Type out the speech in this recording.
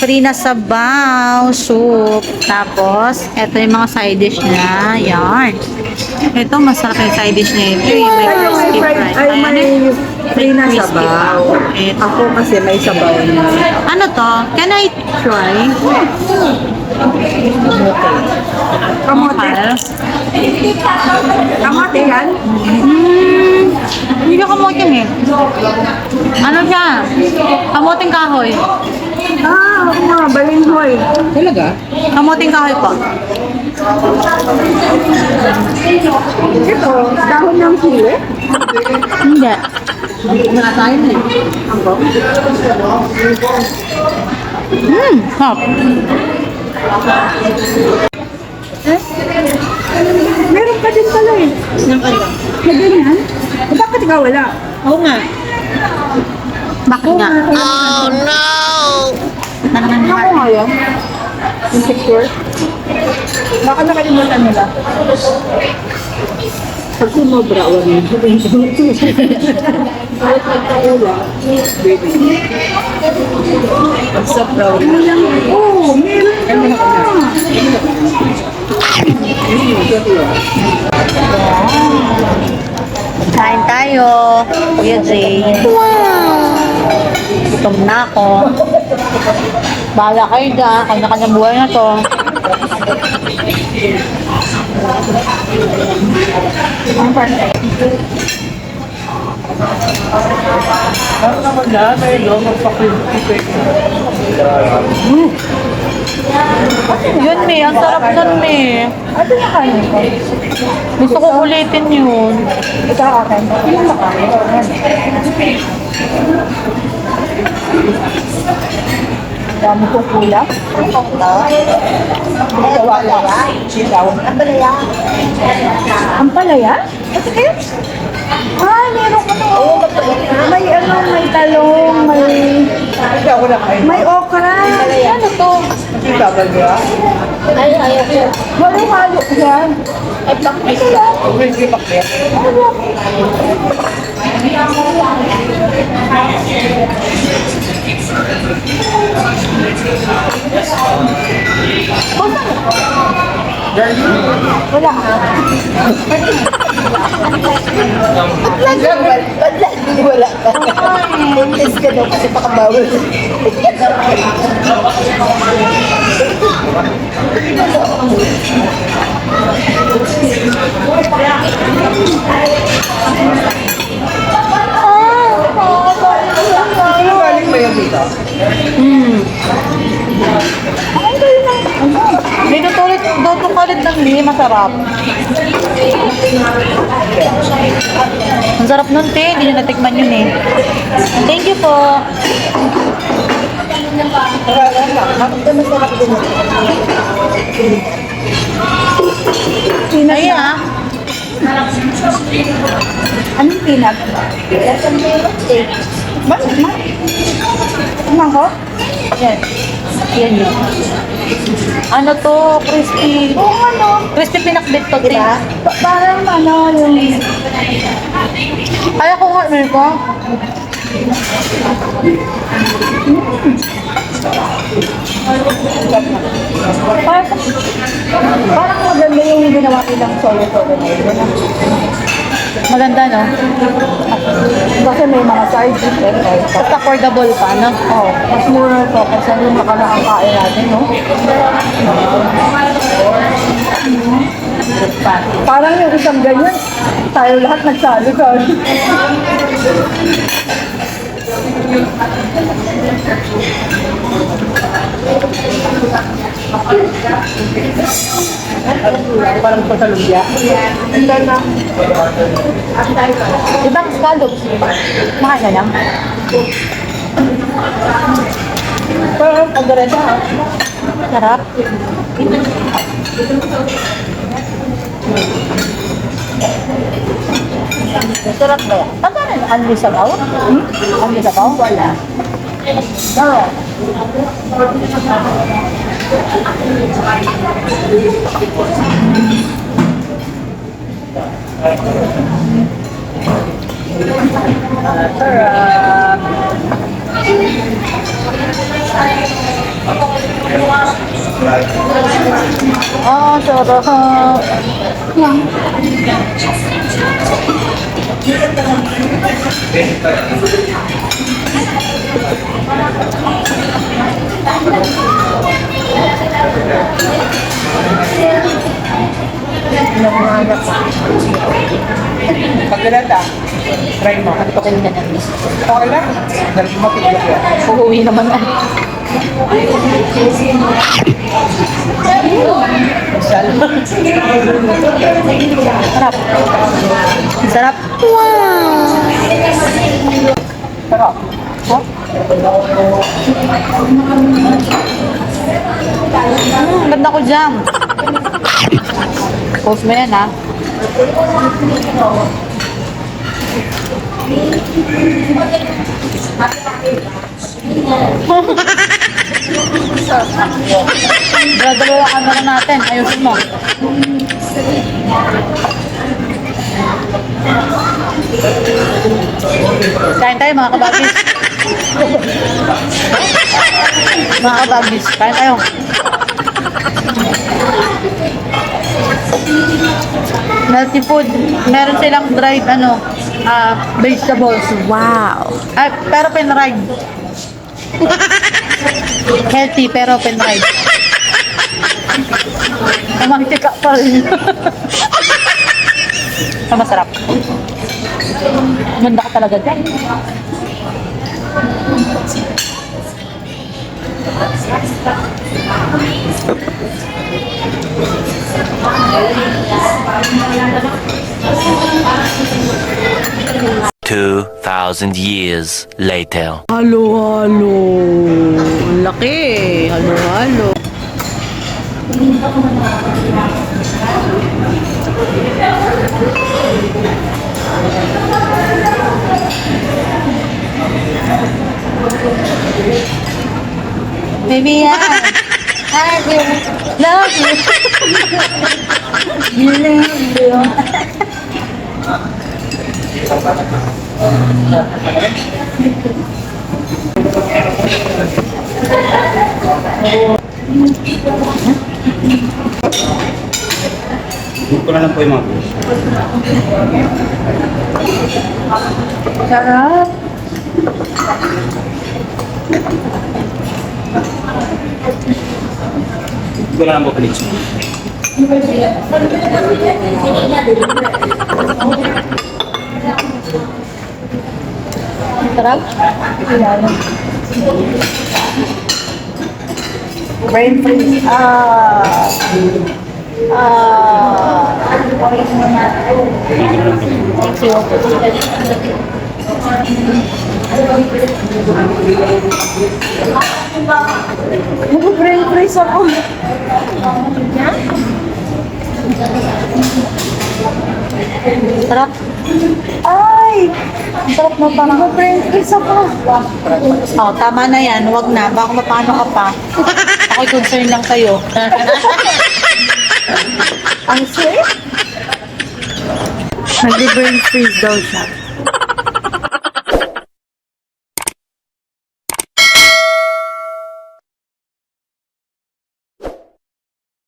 free na sabaw, soup. Tapos, ito yung mga side dish niya. Yan. Ito, masarap yung side dish niya. Ito yung may crispy fries. Ay, may free na crispy sabaw. pa. Ito. Ako kasi may sabaw na. Ano to? Can I try? Kamote. Mahal. Kamote yan? Hindi ka kamote eh. Ano siya? Kamoting kahoy. Ah, ako nga, balinghoy. Talaga? Kamoting kahoy po. Ito, dahon ng sili. Hindi. Kumakain eh. Ako? Hop. Meron ka din pala eh. Ng ano? Na ganyan? Bakit ikaw wala? Oo nga. Bakit nga? Oh no! Ano nga yan? Insecure? Baka nakalimutan nila. Pag sumobra, wag mo. Kahit nagkaula, pag sa proud. Oo, meron ka. Kain tayo. Kuya Jay. Wow! Gutom na ako. Bahala kayo dyan. Kanya-kanya buhay na to. Ang parte. Ano naman na, may no, magpapilipit. Yun, May. Ang sarap nun, May. Ano na kanin ko? Gusto ko ulitin yun. Ito akin. Ano na kanin? Dami kong kulang. Ang palaya? Kasi kayo? Ah, meron ko to. May ano, may talong, may okra. Ano to? Ay, ayaw ko. Halo-halo yan. Ay, bakit yan? Wala ka. Ba't lagi wala ka? Test ka daw kasi pakabawal. Ano galing ba yan dito? May tutulit ng May. Masarap. Ang sarap nun, te. Hindi nyo natikman yun eh. Thank you po. Ay, ah. Anong peanut? Bakit ma? Ano ko? Yan. Yan yun. Ano to? Crispy. Oo, ano? Crispy pinakbit to, te. Parang ano yung... Kaya ko nga, meron ko. Parang maganda yung ginawa nilang solo-solo na yun. Maganda, no? Kasi may mga side dish and all. At affordable pa, no? Oh, mas mura ito kasi yung nakalaang kain natin, no? Parang yung isang ganyan, tayo lahat nagsali-sali. Parang pasalubya. Hindi na. Ibang scallops. Makain na lang. Parang pagdareda, ha? Sarap. Sarap ba yan? Ano na? Anli sabaw? Anli sabaw? Wala. Oo. Sarap. Oh, sarap. Pagkalata, try mo. Tukin ka na. Okay lang. Dahil mapigil yan. Uuwi naman ay. Sarap. Sarap. Wow! Sarap. Ganda ko dyan. Post mo yan, ha? Dalawa ang camera natin. Ayusin mo. Kain tayo, mga kabagis. Mga kabagis, kain tayo. Healthy food. Meron silang dried, vegetables. Wow. Ay, pero pinried. Healthy, pero pinried. Mantika pa rin. Masarap. Ganda ka talaga dyan. Two 2,000 years later. Halo, halo. Ang laki. Halo, halo. Baby, yan. I love you. You love you. Huwag ko na lang po yung mga buhos. Sarap. Huwag ko na lang po palit. Sarap. Brain freeze. Thank you. Brain freeze ako. Sarap. Ay! Ang sarap na parang brain freeze ako. Oh, tama na yan. Huwag na. Baka mapano ka pa. Ako'y concern lang sa'yo. Ang sweet. Nag-brain freeze daw siya.